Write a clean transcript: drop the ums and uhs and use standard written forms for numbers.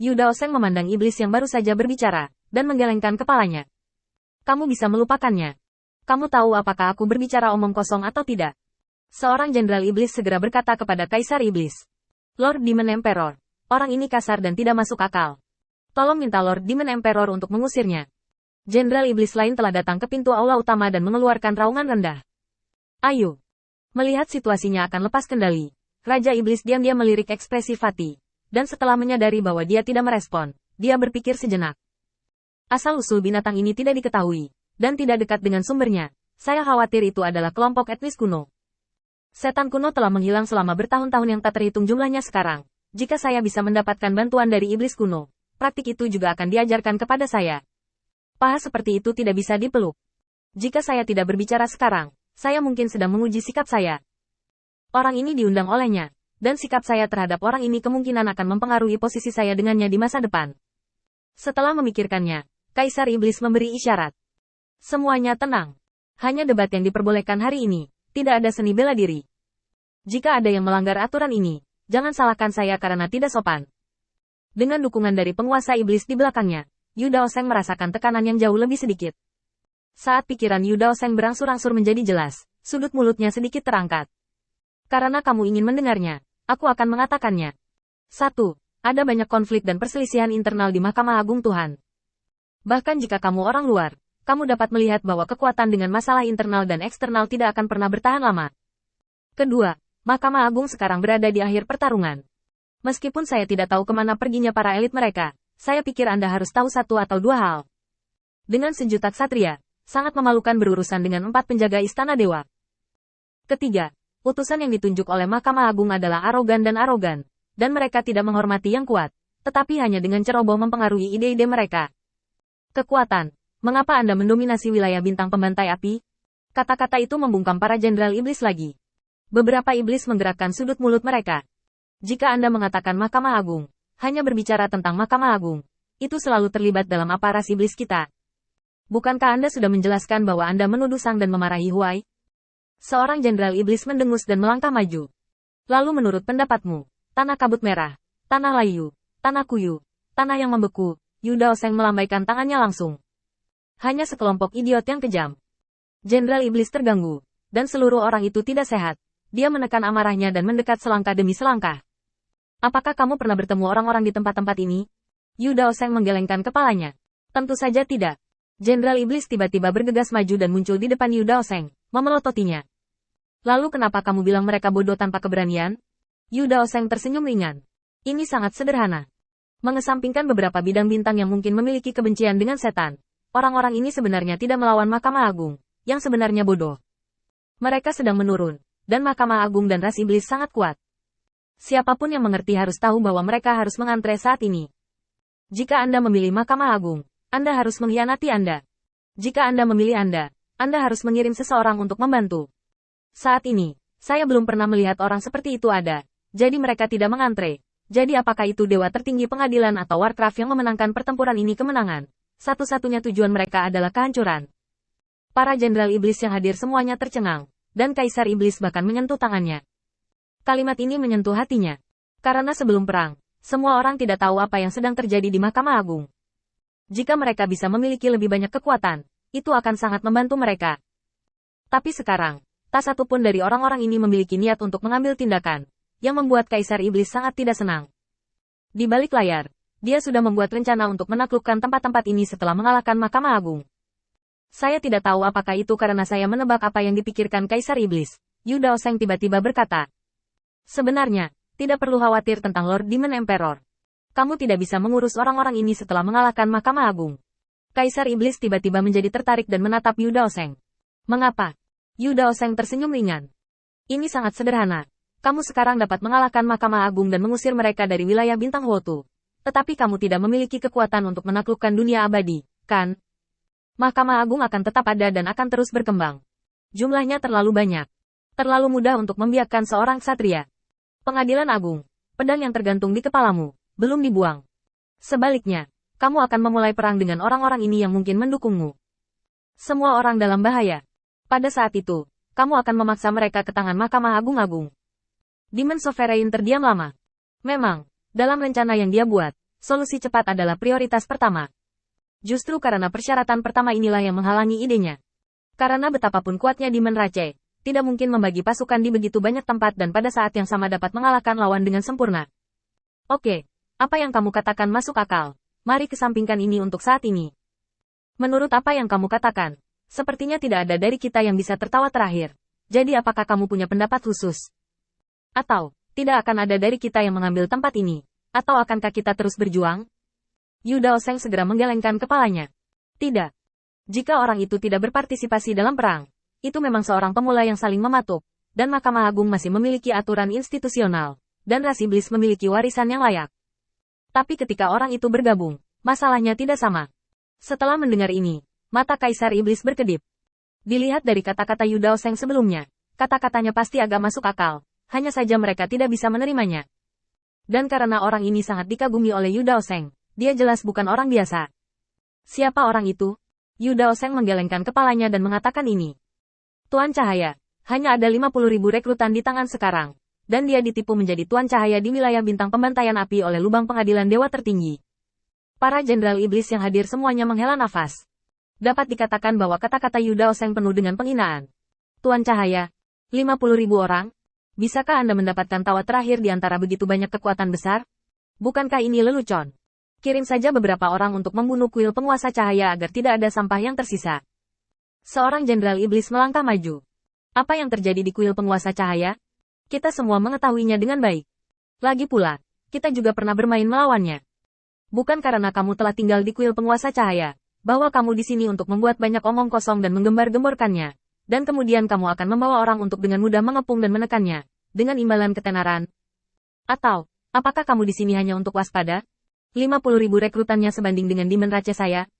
Yu Daoseng memandang iblis yang baru saja berbicara, dan menggelengkan kepalanya. Kamu bisa melupakannya. Kamu tahu apakah aku berbicara omong kosong atau tidak? Seorang jenderal iblis segera berkata kepada Kaisar Iblis. Lord Demon Emperor, orang ini kasar dan tidak masuk akal. Tolong minta Lord Demon Emperor untuk mengusirnya. Jenderal iblis lain telah datang ke pintu aula utama dan mengeluarkan raungan rendah. Ayo. Melihat situasinya akan lepas kendali, Raja Iblis diam-diam melirik ekspresi Fatih. Dan setelah menyadari bahwa dia tidak merespon, dia berpikir sejenak. Asal-usul binatang ini tidak diketahui, dan tidak dekat dengan sumbernya. Saya khawatir itu adalah kelompok etnis kuno. Setan kuno telah menghilang selama bertahun-tahun yang tak terhitung jumlahnya sekarang. Jika saya bisa mendapatkan bantuan dari iblis kuno, praktik itu juga akan diajarkan kepada saya. Paha seperti itu tidak bisa dipeluk. Jika saya tidak berbicara sekarang, saya mungkin sedang menguji sikap saya. Orang ini diundang olehnya. Dan sikap saya terhadap orang ini kemungkinan akan mempengaruhi posisi saya dengannya di masa depan. Setelah memikirkannya, Kaisar Iblis memberi isyarat. Semuanya tenang. Hanya debat yang diperbolehkan hari ini, tidak ada seni bela diri. Jika ada yang melanggar aturan ini, jangan salahkan saya karena tidak sopan. Dengan dukungan dari penguasa iblis di belakangnya, Yu Daoseng merasakan tekanan yang jauh lebih sedikit. Saat pikiran Yu Daoseng berangsur-angsur menjadi jelas, sudut mulutnya sedikit terangkat. Karena kamu ingin mendengarnya, aku akan mengatakannya. 1. Ada banyak konflik dan perselisihan internal di Mahkamah Agung Tuhan. Bahkan jika kamu orang luar, kamu dapat melihat bahwa kekuatan dengan masalah internal dan eksternal tidak akan pernah bertahan lama. Kedua, Mahkamah Agung sekarang berada di akhir pertarungan. Meskipun saya tidak tahu kemana perginya para elit mereka, saya pikir Anda harus tahu satu atau dua hal. Dengan sejuta ksatria, sangat memalukan berurusan dengan 4 penjaga istana dewa. Ketiga, utusan yang ditunjuk oleh Mahkamah Agung adalah arogan, dan mereka tidak menghormati yang kuat, tetapi hanya dengan ceroboh mempengaruhi ide-ide mereka. Kekuatan, mengapa Anda mendominasi wilayah bintang pembantai api? Kata-kata itu membungkam para jenderal iblis lagi. Beberapa iblis menggerakkan sudut mulut mereka. Jika Anda mengatakan Mahkamah Agung, hanya berbicara tentang Mahkamah Agung, itu selalu terlibat dalam aparas iblis kita. Bukankah Anda sudah menjelaskan bahwa Anda menuduh Sang dan memarahi Huai? Seorang jenderal iblis mendengus dan melangkah maju. Lalu menurut pendapatmu, tanah kabut merah, tanah layu, tanah kuyu, tanah yang membeku, Yu Daoseng melambaikan tangannya langsung. Hanya sekelompok idiot yang kejam. Jenderal iblis terganggu, dan seluruh orang itu tidak sehat. Dia menekan amarahnya dan mendekat selangkah demi selangkah. Apakah kamu pernah bertemu orang-orang di tempat-tempat ini? Yu Daoseng menggelengkan kepalanya. Tentu saja tidak. Jenderal iblis tiba-tiba bergegas maju dan muncul di depan Yu Daoseng, memelototinya. Lalu kenapa kamu bilang mereka bodoh tanpa keberanian? Yu Daoseng tersenyum ringan. Ini sangat sederhana. Mengesampingkan beberapa bidang bintang yang mungkin memiliki kebencian dengan setan, orang-orang ini sebenarnya tidak melawan Mahkamah Agung, yang sebenarnya bodoh. Mereka sedang menurun, dan Mahkamah Agung dan ras iblis sangat kuat. Siapapun yang mengerti harus tahu bahwa mereka harus mengantre saat ini. Jika Anda memilih Mahkamah Agung, Anda harus mengkhianati Anda. Jika Anda memilih Anda harus mengirim seseorang untuk membantu. Saat ini, saya belum pernah melihat orang seperti itu ada, jadi mereka tidak mengantre. Jadi apakah itu dewa tertinggi pengadilan atau Warcraft yang memenangkan pertempuran ini kemenangan? Satu-satunya tujuan mereka adalah kehancuran. Para jenderal iblis yang hadir semuanya tercengang, dan Kaisar Iblis bahkan menyentuh tangannya. Kalimat ini menyentuh hatinya. Karena sebelum perang, semua orang tidak tahu apa yang sedang terjadi di Mahkamah Agung. Jika mereka bisa memiliki lebih banyak kekuatan, itu akan sangat membantu mereka. Tapi sekarang, tak satu pun dari orang-orang ini memiliki niat untuk mengambil tindakan, yang membuat Kaisar Iblis sangat tidak senang. Di balik layar, dia sudah membuat rencana untuk menaklukkan tempat-tempat ini setelah mengalahkan Mahkamah Agung. Saya tidak tahu apakah itu karena saya menebak apa yang dipikirkan Kaisar Iblis. Yu Daoseng tiba-tiba berkata. Sebenarnya, tidak perlu khawatir tentang Lord Demon Emperor. Kamu tidak bisa mengurus orang-orang ini setelah mengalahkan Mahkamah Agung. Kaisar Iblis tiba-tiba menjadi tertarik dan menatap Yu Daoseng. Mengapa? Yu Daoseng tersenyum ringan. Ini sangat sederhana. Kamu sekarang dapat mengalahkan Mahkamah Agung dan mengusir mereka dari wilayah bintang Wotu. Tetapi kamu tidak memiliki kekuatan untuk menaklukkan dunia abadi, kan? Mahkamah Agung akan tetap ada dan akan terus berkembang. Jumlahnya terlalu banyak. Terlalu mudah untuk membiarkan seorang ksatria. Pengadilan Agung, pedang yang tergantung di kepalamu, belum dibuang. Sebaliknya, kamu akan memulai perang dengan orang-orang ini yang mungkin mendukungmu. Semua orang dalam bahaya. Pada saat itu, kamu akan memaksa mereka ke tangan Mahkamah Agung. Demon Sovereign terdiam lama. Memang, dalam rencana yang dia buat, solusi cepat adalah prioritas pertama. Justru karena persyaratan pertama inilah yang menghalangi idenya. Karena betapapun kuatnya Demon Rache, tidak mungkin membagi pasukan di begitu banyak tempat dan pada saat yang sama dapat mengalahkan lawan dengan sempurna. Oke, apa yang kamu katakan masuk akal. Mari kesampingkan ini untuk saat ini. Menurut apa yang kamu katakan, sepertinya tidak ada dari kita yang bisa tertawa terakhir. Jadi apakah kamu punya pendapat khusus? Atau, tidak akan ada dari kita yang mengambil tempat ini? Atau akankah kita terus berjuang? Yu Daoseng segera menggelengkan kepalanya. Tidak. Jika orang itu tidak berpartisipasi dalam perang, itu memang seorang pemula yang saling mematuk, dan Mahkamah Agung masih memiliki aturan institusional, dan ras iblis memiliki warisan yang layak. Tapi ketika orang itu bergabung, masalahnya tidak sama. Setelah mendengar ini, mata Kaisar Iblis berkedip. Dilihat dari kata-kata Yu Daoseng sebelumnya, kata-katanya pasti agak masuk akal, hanya saja mereka tidak bisa menerimanya. Dan karena orang ini sangat dikagumi oleh Yu Daoseng, dia jelas bukan orang biasa. Siapa orang itu? Yu Daoseng menggelengkan kepalanya dan mengatakan ini. Tuan Cahaya, hanya ada 50.000 rekrutan di tangan sekarang, dan dia ditipu menjadi Tuan Cahaya di wilayah bintang pembantaian api oleh lubang pengadilan dewa tertinggi. Para jenderal iblis yang hadir semuanya menghela nafas. Dapat dikatakan bahwa kata-kata Yu Daoseng penuh dengan penghinaan. Tuan Cahaya, 50.000 orang? Bisakah Anda mendapatkan tawa terakhir di antara begitu banyak kekuatan besar? Bukankah ini lelucon? Kirim saja beberapa orang untuk membunuh kuil penguasa cahaya agar tidak ada sampah yang tersisa. Seorang jenderal iblis melangkah maju. Apa yang terjadi di kuil penguasa cahaya? Kita semua mengetahuinya dengan baik. Lagi pula, kita juga pernah bermain melawannya. Bukan karena kamu telah tinggal di kuil penguasa cahaya, bahwa kamu di sini untuk membuat banyak omong kosong dan menggembar-gemborkannya, dan kemudian kamu akan membawa orang untuk dengan mudah mengepung dan menekannya, dengan imbalan ketenaran. Atau, apakah kamu di sini hanya untuk waspada? 50.000 rekrutannya sebanding dengan Demon Rache saya?